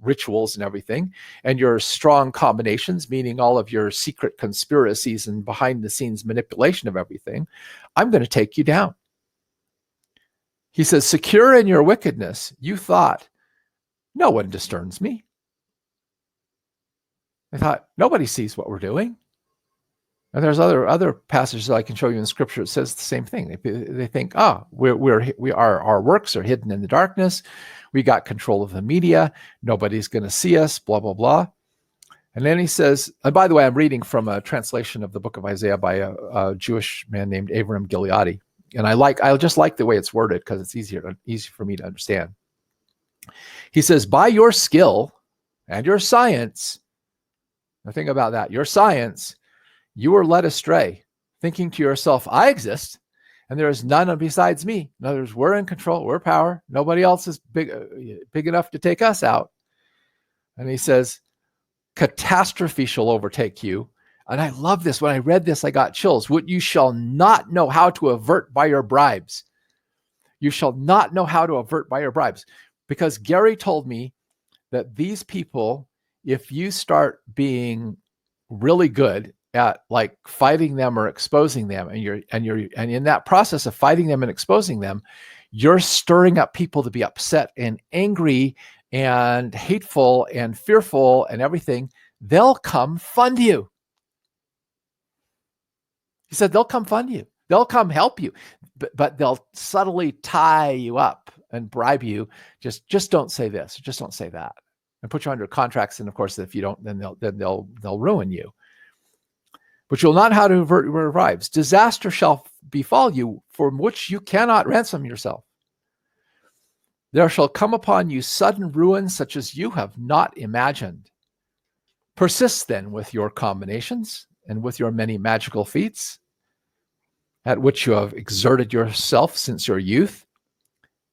rituals and everything, and your strong combinations, meaning all of your secret conspiracies and behind the scenes manipulation of everything, I'm going to take you down. He says, secure in your wickedness, you thought, no one discerns me. I thought, nobody sees what we're doing. And there's other passages that I can show you in Scripture that says the same thing. They think, our works are hidden in the darkness. We got control of the media. Nobody's going to see us, blah, blah, blah. And then he says, and by the way, I'm reading from a translation of the book of Isaiah by a Jewish man named Avram Gileadi. And I just like the way it's worded because it's easy for me to understand. He says, by your skill and your science, now think about that, your science, you were led astray, thinking to yourself, I exist, and there is none besides me. In other words, we're in control, we're power. Nobody else is big enough to take us out. And he says, catastrophe shall overtake you. And I love this. When I read this, I got chills. What you shall not know how to avert by your bribes. You shall not know how to avert by your bribes. Because Gary told me that these people, if you start being really good at like fighting them or exposing them, and in that process of fighting them and exposing them, you're stirring up people to be upset and angry and hateful and fearful and everything, they'll come fund you. He said, they'll come fund you. They'll come help you, but they'll subtly tie you up and bribe you. Just don't say this. Just don't say that, and put you under contracts. And of course, if you don't, then they'll ruin you. But you'll not know how to avert your bribes. Disaster shall befall you, from which you cannot ransom yourself. There shall come upon you sudden ruin, such as you have not imagined. Persist then with your combinations and with your many magical feats, at which you have exerted yourself since your youth.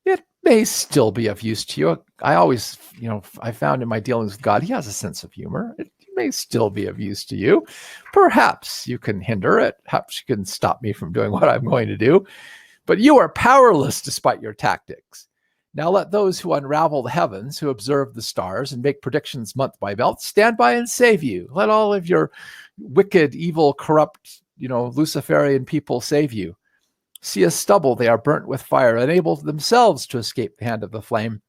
It may still be of use to you. I always, I found in my dealings with God, he has a sense of humor. It may still be of use to you. Perhaps you can hinder it. Perhaps you can stop me from doing what I'm going to do. But you are powerless despite your tactics. Now let those who unravel the heavens, who observe the stars and make predictions month by month, stand by and save you. Let all of your wicked, evil, corrupt, Luciferian people save you. see as stubble. They are burnt with fire, unable themselves to escape the hand of the flame.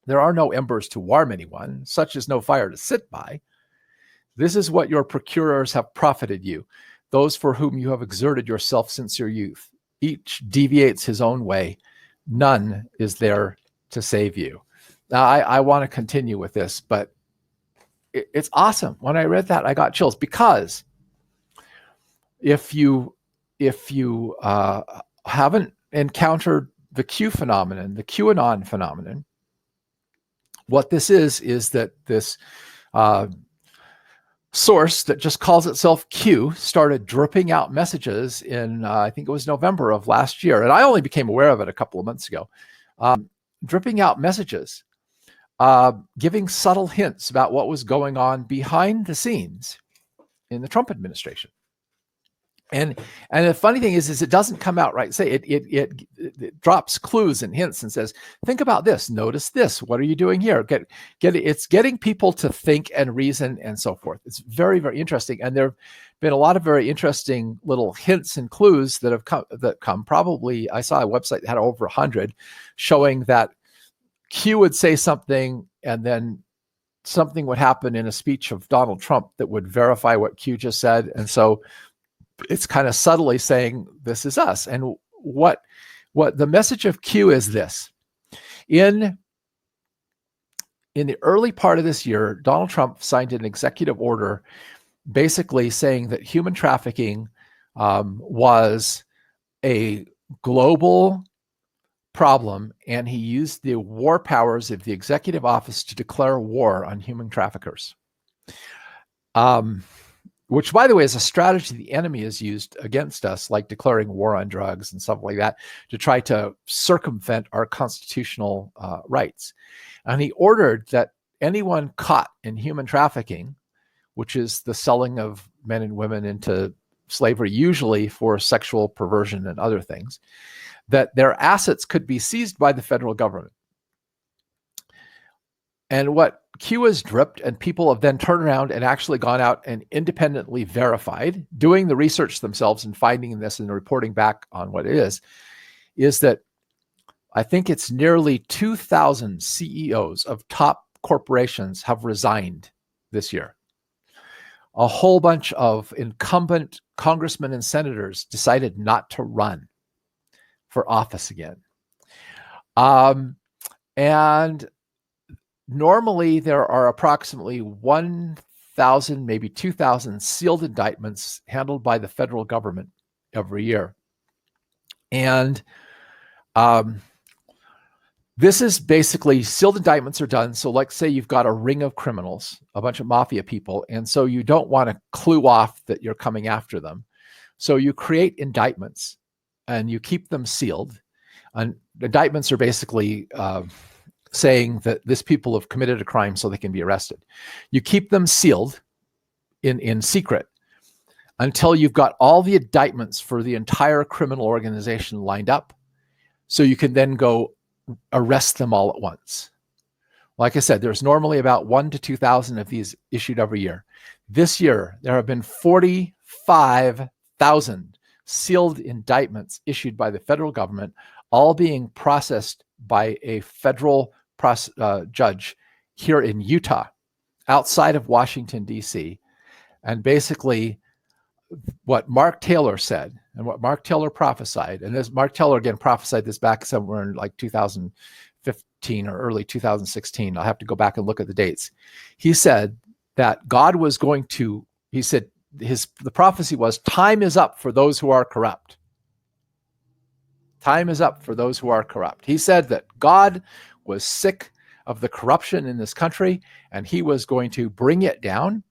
There are no embers to warm anyone, such is no fire to sit by. This is what your procurers have profited you, those for whom you have exerted yourself since your youth. Each deviates his own way. None is there to save you. Now, I want to continue with this, but it's awesome. When I read that, I got chills, because if you haven't encountered the Q phenomenon, the QAnon phenomenon, what this is that this source that just calls itself Q started dripping out messages in, I think it was November of last year. And I only became aware of it a couple of months ago. Dripping out messages, giving subtle hints about what was going on behind the scenes in the Trump administration. And the funny thing is it doesn't come out right. Say it drops clues and hints and says, think about this, notice this, what are you doing here? It's getting people to think and reason and so forth. It's very, very interesting. And there have been a lot of very interesting little hints and clues that have come. Probably, I saw a website that had over 100 showing that Q would say something and then something would happen in a speech of Donald Trump that would verify what Q just said. And so it's kind of subtly saying, this is us. And what the message of Q is this. In the early part of this year, Donald Trump signed an executive order basically saying that human trafficking was a global problem, and he used the war powers of the executive office to declare war on human traffickers. Which, by the way, is a strategy the enemy has used against us, like declaring war on drugs and stuff like that, to try to circumvent our constitutional rights. And he ordered that anyone caught in human trafficking, which is the selling of men and women into slavery, usually for sexual perversion and other things, that their assets could be seized by the federal government. And what Q has dripped, and people have then turned around and actually gone out and independently verified, doing the research themselves and finding this and reporting back on what it is that I think it's nearly 2,000 CEOs of top corporations have resigned this year. A whole bunch of incumbent congressmen and senators decided not to run for office again. And normally, there are approximately 1,000, maybe 2,000 sealed indictments handled by the federal government every year. And this is basically, sealed indictments are done. So like, say you've got a ring of criminals, a bunch of mafia people, and so you don't want to clue off that you're coming after them. So you create indictments and you keep them sealed. And indictments are basically saying that these people have committed a crime so they can be arrested. You keep them sealed in secret until you've got all the indictments for the entire criminal organization lined up, so you can then go arrest them all at once. Like I said, there's normally about 1,000 to 2,000 of these issued every year. This year, there have been 45,000 sealed indictments issued by the federal government, all being processed by a federal judge here in Utah, outside of Washington, D.C. And basically what Mark Tayer said and what Mark Tayer prophesied, and this Mark Tayer again prophesied this back somewhere in like 2015 or early 2016. I'll have to go back and look at the dates. He said that God was going to, he said the prophecy was, time is up for those who are corrupt. Time is up for those who are corrupt. He said that God was sick of the corruption in this country, and he was going to bring it down.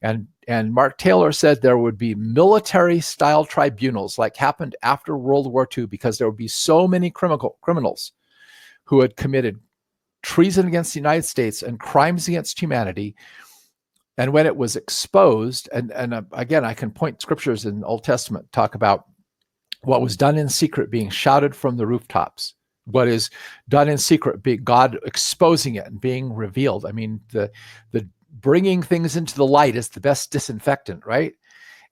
And Mark Tayer said there would be military-style tribunals like happened after World War II, because there would be so many criminals who had committed treason against the United States and crimes against humanity. And when it was exposed, and again, I can point scriptures in the Old Testament, talk about what was done in secret being shouted from the rooftops. What is done in secret, God exposing it and being revealed. I mean, the bringing things into the light is the best disinfectant, right?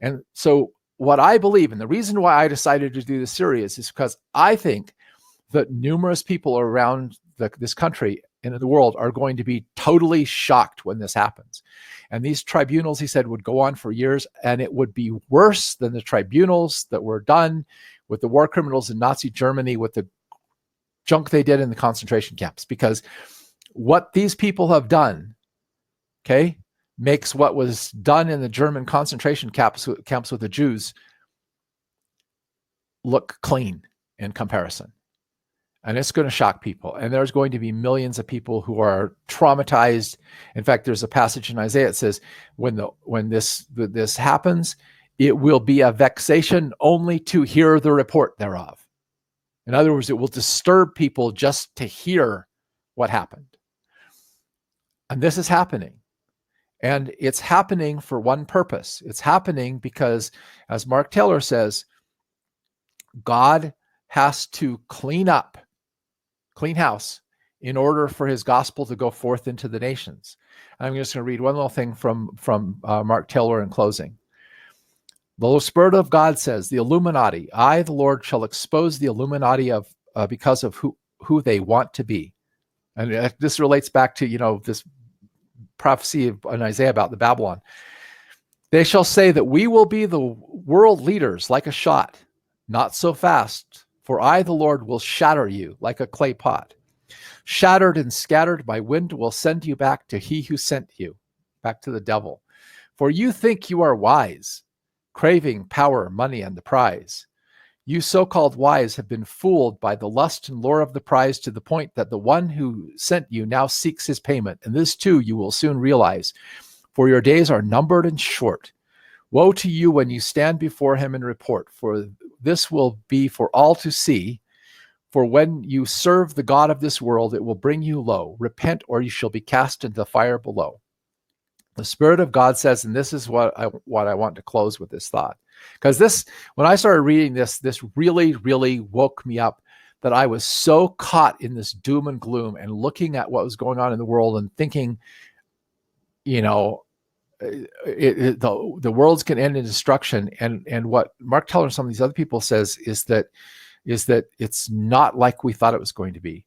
And so what I believe, and the reason why I decided to do this series, is because I think that numerous people around this country and in the world are going to be totally shocked when this happens. And these tribunals, he said, would go on for years, and it would be worse than the tribunals that were done with the war criminals in Nazi Germany, with the junk they did in the concentration camps. Because what these people have done, okay, makes what was done in the German concentration camps with the Jews look clean in comparison. And it's going to shock people. And there's going to be millions of people who are traumatized. In fact, there's a passage in Isaiah that says, when this happens, it will be a vexation only to hear the report thereof. In other words, it will disturb people just to hear what happened. And this is happening. And it's happening for one purpose. It's happening because, as Mark Tayer says, God has to clean house in order for his gospel to go forth into the nations. I'm just going to read one little thing from Mark Tayer in closing. The Spirit of God says, the Illuminati, I, the Lord, shall expose the Illuminati of because of who they want to be. And this relates back to, this prophecy in Isaiah about the Babylon. They shall say that we will be the world leaders like a shot, not so fast, for I, the Lord, will shatter you like a clay pot. Shattered and scattered by wind will send you back to he who sent you, back to the devil. For you think you are wise, craving power, money, and the prize. You so-called wise have been fooled by the lust and lure of the prize, to the point that the one who sent you now seeks his payment. And this too you will soon realize, for your days are numbered and short. Woe to you when you stand before him and report, for this will be for all to see. For when you serve the God of this world, it will bring you low. Repent, or you shall be cast into the fire below. The Spirit of God says, and this is what I want to close with this thought. Because when I started reading this really, really woke me up, that I was so caught in this doom and gloom and looking at what was going on in the world and thinking, the world's going to end in destruction. And what Mark Tayer and some of these other people says is that it's not like we thought it was going to be.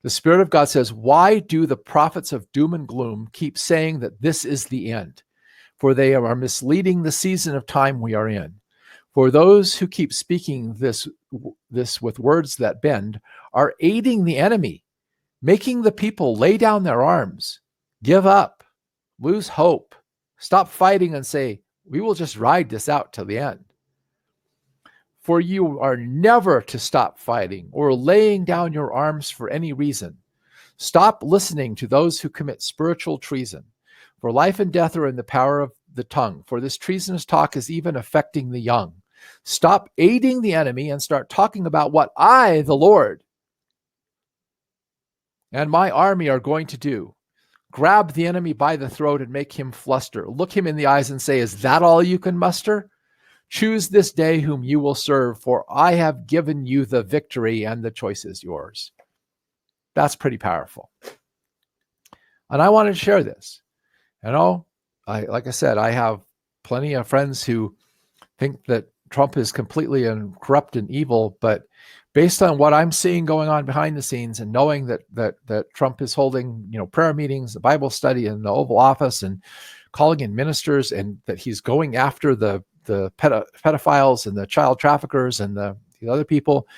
The Spirit of God says, why do the prophets of doom and gloom keep saying that this is the end? For they are misleading the season of time we are in. For those who keep speaking this with words that bend are aiding the enemy, making the people lay down their arms, give up, lose hope, stop fighting, and say, we will just ride this out till the end. For you are never to stop fighting or laying down your arms for any reason. Stop listening to those who commit spiritual treason. For life and death are in the power of the tongue. For this treasonous talk is even affecting the young. Stop aiding the enemy and start talking about what I, the Lord, and my army are going to do. Grab the enemy by the throat and make him fluster. Look him in the eyes and say, is that all you can muster? Choose this day whom you will serve, for I have given you the victory and the choice is yours. That's pretty powerful. And I wanted to share this. Like I said, I have plenty of friends who think that Trump is completely corrupt and evil, but based on what I'm seeing going on behind the scenes and knowing that Trump is holding, prayer meetings, the Bible study in the Oval Office and calling in ministers, and that he's going after the pedophiles and the child traffickers and the other people,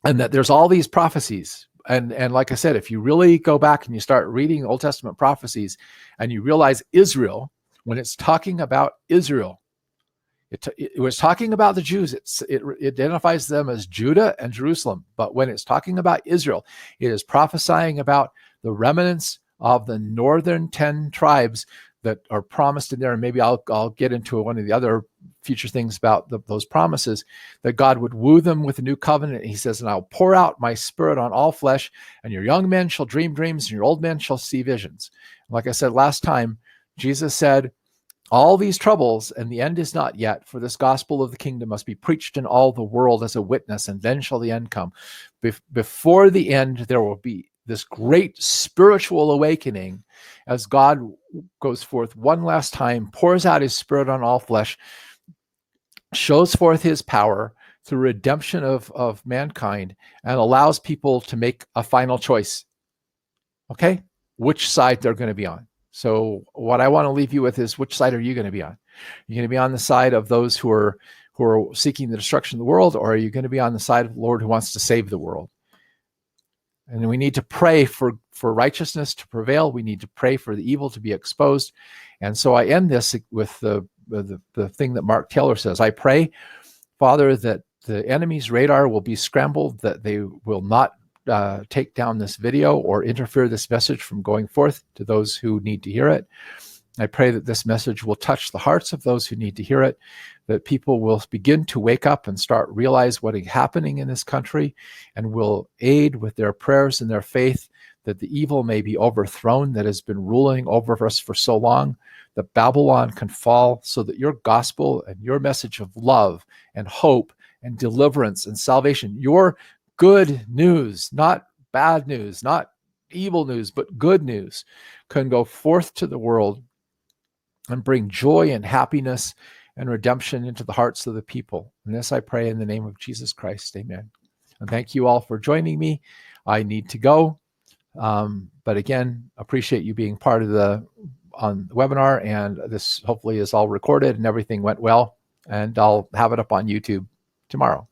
and that there's all these prophecies. And like I said, if you really go back and you start reading Old Testament prophecies and you realize Israel, when it's talking about Israel, it was talking about the Jews. It identifies them as Judah and Jerusalem. But when it's talking about Israel, it is prophesying about the remnants of the northern 10 tribes that are promised in there. And maybe I'll get into one of the other future things about those promises, that God would woo them with a new covenant. He says, and I'll pour out my Spirit on all flesh, and your young men shall dream dreams, and your old men shall see visions. Like I said last time, Jesus said, all these troubles, and the end is not yet, for this gospel of the kingdom must be preached in all the world as a witness, and then shall the end come. Before the end, there will be this great spiritual awakening as God goes forth one last time, pours out his Spirit on all flesh, shows forth his power through redemption of mankind and allows people to make a final choice. Okay? Which side they're going to be on. So what I want to leave you with is, which side are you going to be on? You're going to be on the side of those who are seeking the destruction of the world, or are you going to be on the side of the Lord who wants to save the world? And we need to pray for righteousness to prevail. We need to pray for the evil to be exposed. And so I end this with the thing that Mark Tayer says. I pray, Father, that the enemy's radar will be scrambled, that they will not take down this video or interfere this message from going forth to those who need to hear it. I pray that this message will touch the hearts of those who need to hear it, that people will begin to wake up and start realize what is happening in this country, and will aid with their prayers and their faith that the evil may be overthrown that has been ruling over us for so long, that Babylon can fall, so that your gospel and your message of love and hope and deliverance and salvation, your good news, not bad news, not evil news, but good news, can go forth to the world and bring joy and happiness and redemption into the hearts of the people. And this I pray in the name of Jesus Christ. Amen. And thank you all for joining me. I need to go. But again, appreciate you being part of on the webinar. And this hopefully is all recorded and everything went well. And I'll have it up on YouTube tomorrow.